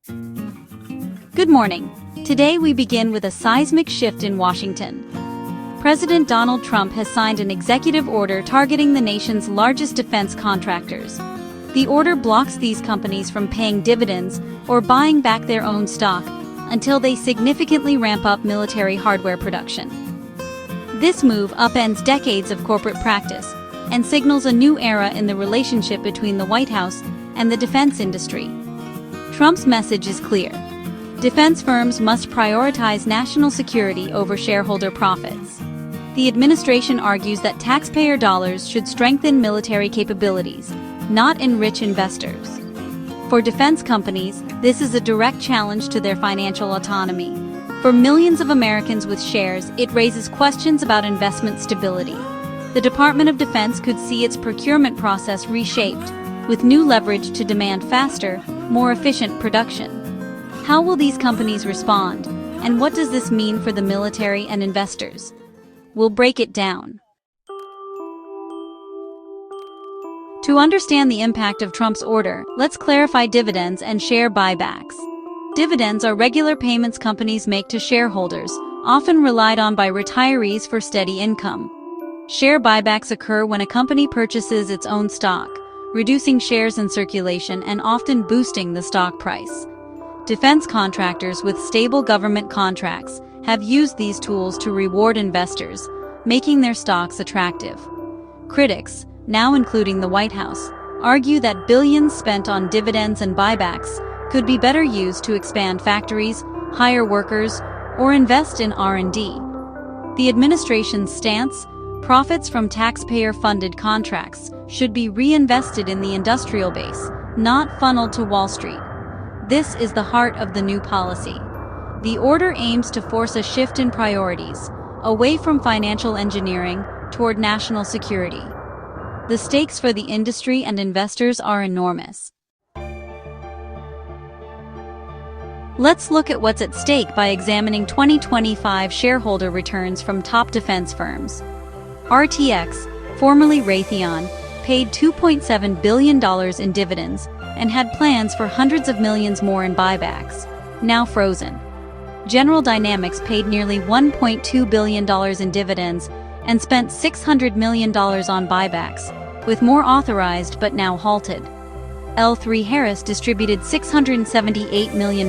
Good morning. Today we begin with a seismic shift in Washington. President Donald Trump has signed an executive order targeting the nation's largest defense contractors. The order blocks these companies from paying dividends or buying back their own stock until they significantly ramp up military hardware production. This move upends decades of corporate practice and signals a new era in the relationship between the White House and the defense industry. Trump's message is clear. Defense firms must prioritize national security over shareholder profits. The administration argues that taxpayer dollars should strengthen military capabilities, not enrich investors. For defense companies, this is a direct challenge to their financial autonomy. For millions of Americans with shares, it raises questions about investment stability. The Department of Defense could see its procurement process reshaped, with new leverage to demand faster, more efficient production. How will these companies respond, and what does this mean for the military and investors? We'll break it down. To understand the impact of Trump's order, let's clarify dividends and share buybacks. Dividends are regular payments companies make to shareholders, often relied on by retirees for steady income. Share buybacks occur when a company purchases its own stock, reducing shares in circulation and often boosting the stock price. Defense contractors with stable government contracts have used these tools to reward investors, making their stocks attractive. Critics, now including the White House, argue that billions spent on dividends and buybacks could be better used to expand factories, hire workers, or invest in R&D. The administration's stance: profits from taxpayer-funded contracts should be reinvested in the industrial base, not funneled to Wall Street. This is the heart of the new policy. The order aims to force a shift in priorities, away from financial engineering toward national security. The stakes for the industry and investors are enormous. Let's look at what's at stake by examining 2025 shareholder returns from top defense firms. RTX, formerly Raytheon, paid $2.7 billion in dividends and had plans for hundreds of millions more in buybacks, now frozen. General Dynamics paid nearly $1.2 billion in dividends and spent $600 million on buybacks, with more authorized but now halted. L3Harris distributed $678 million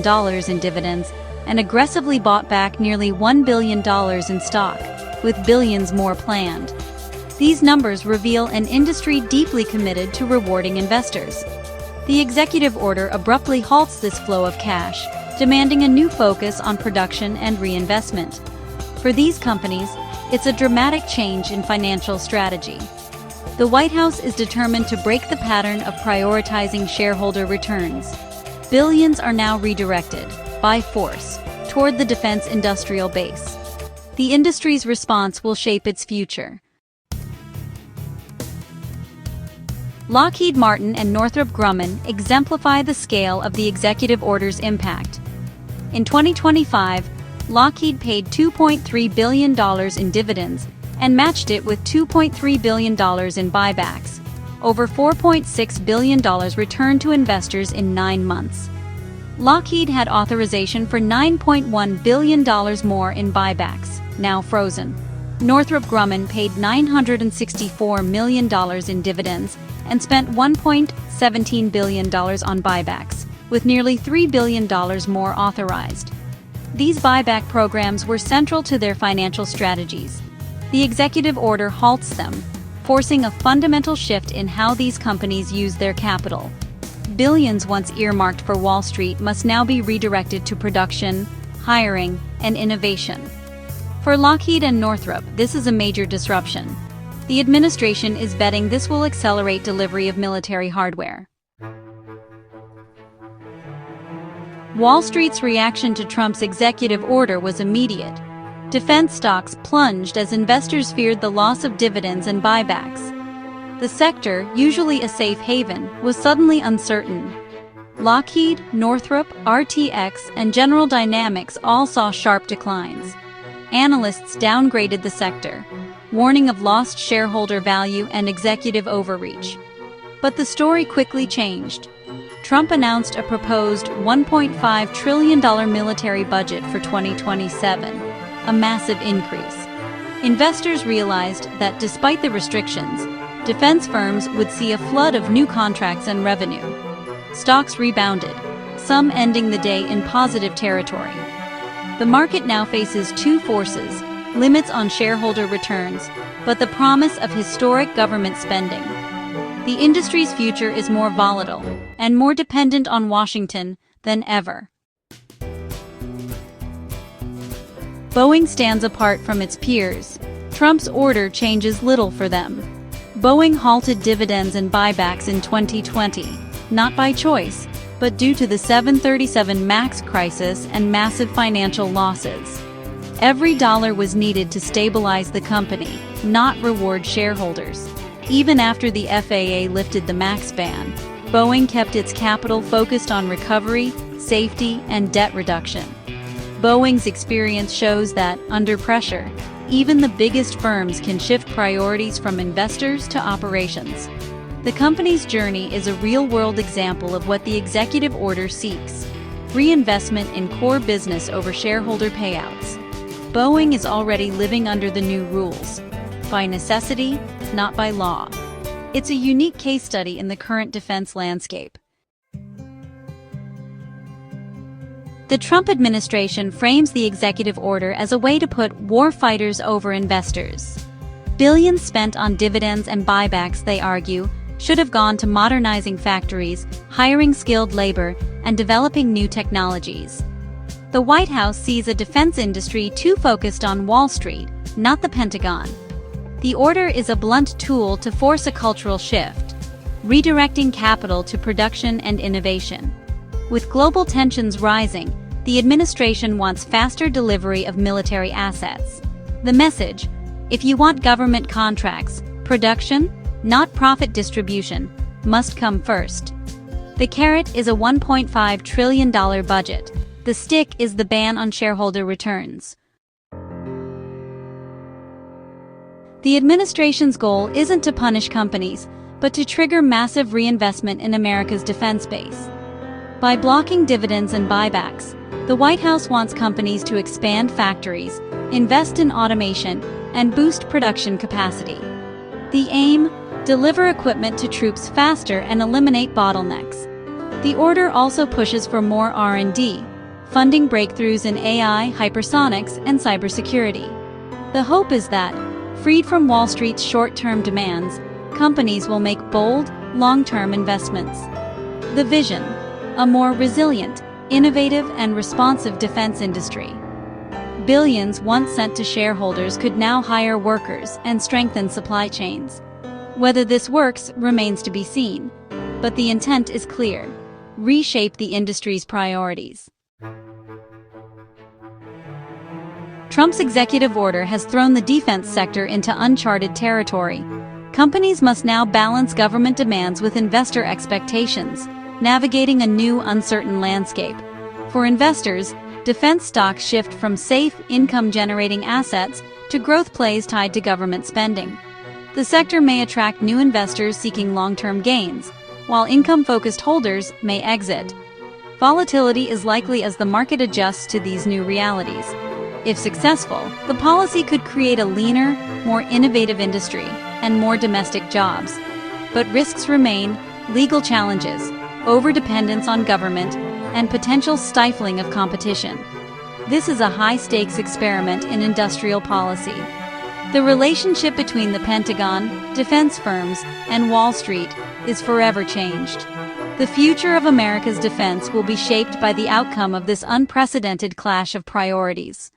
in dividends and aggressively bought back nearly $1 billion in stock, with billions more planned. These numbers reveal an industry deeply committed to rewarding investors. The executive order abruptly halts this flow of cash, demanding a new focus on production and reinvestment. For these companies, it's a dramatic change in financial strategy. The White House is determined to break the pattern of prioritizing shareholder returns. Billions are now redirected, by force, toward the defense industrial base. The industry's response will shape its future. Lockheed Martin and Northrop Grumman exemplify the scale of the executive order's impact. In 2025, Lockheed paid $2.3 billion in dividends and matched it with $2.3 billion in buybacks, over $4.6 billion returned to investors in 9 months. Lockheed had authorization for $9.1 billion more in buybacks, now frozen. Northrop Grumman paid $964 million in dividends and spent $1.17 billion on buybacks, with nearly $3 billion more authorized. These buyback programs were central to their financial strategies. The executive order halts them, forcing a fundamental shift in how these companies use their capital. Billions once earmarked for Wall Street must now be redirected to production, hiring, and innovation. For Lockheed and Northrop, this is a major disruption. The administration is betting this will accelerate delivery of military hardware. Wall Street's reaction to Trump's executive order was immediate. Defense stocks plunged as investors feared the loss of dividends and buybacks. The sector, usually a safe haven, was suddenly uncertain. Lockheed, Northrop, RTX, and General Dynamics all saw sharp declines. Analysts downgraded the sector, warning of lost shareholder value and executive overreach. But the story quickly changed. Trump announced a proposed $1.5 trillion military budget for 2027, a massive increase. Investors realized that despite the restrictions, defense firms would see a flood of new contracts and revenue. Stocks rebounded, some ending the day in positive territory. The market now faces two forces: limits on shareholder returns, but the promise of historic government spending. The industry's future is more volatile and more dependent on Washington than ever. Boeing stands apart from its peers. Trump's order changes little for them. Boeing halted dividends and buybacks in 2020, not by choice, but due to the 737 MAX crisis and massive financial losses. Every dollar was needed to stabilize the company, not reward shareholders. Even after the FAA lifted the MAX ban, Boeing kept its capital focused on recovery, safety, and debt reduction. Boeing's experience shows that, under pressure, even the biggest firms can shift priorities from investors to operations. The company's journey is a real-world example of what the executive order seeks: reinvestment in core business over shareholder payouts. Boeing is already living under the new rules, by necessity, not by law. It's a unique case study in the current defense landscape. The Trump administration frames the executive order as a way to put war fighters over investors. Billions spent on dividends and buybacks, they argue, should have gone to modernizing factories, hiring skilled labor, and developing new technologies. The White House sees a defense industry too focused on Wall Street, not the Pentagon. The order is a blunt tool to force a cultural shift, redirecting capital to production and innovation. With global tensions rising, the administration wants faster delivery of military assets. The message: if you want government contracts, production, not profit distribution, must come first. The carrot is a $1.5 trillion budget. The stick is the ban on shareholder returns. The administration's goal isn't to punish companies, but to trigger massive reinvestment in America's defense base. By blocking dividends and buybacks, the White House wants companies to expand factories, invest in automation, and boost production capacity. The aim: deliver equipment to troops faster and eliminate bottlenecks. The order also pushes for more R&D, funding breakthroughs in AI, hypersonics, and cybersecurity. The hope is that, freed from Wall Street's short-term demands, companies will make bold, long-term investments. The vision: a more resilient, innovative, and responsive defense industry. Billions once sent to shareholders could now hire workers and strengthen supply chains. Whether this works remains to be seen, but the intent is clear: reshape the industry's priorities. Trump's executive order has thrown the defense sector into uncharted territory. Companies must now balance government demands with investor expectations, navigating a new, uncertain landscape. For investors, defense stocks shift from safe, income-generating assets to growth plays tied to government spending. The sector may attract new investors seeking long-term gains, while income-focused holders may exit. Volatility is likely as the market adjusts to these new realities. If successful, the policy could create a leaner, more innovative industry and more domestic jobs. But risks remain: legal challenges, overdependence on government, and potential stifling of competition. This is a high-stakes experiment in industrial policy. The relationship between the Pentagon, defense firms, and Wall Street is forever changed. The future of America's defense will be shaped by the outcome of this unprecedented clash of priorities.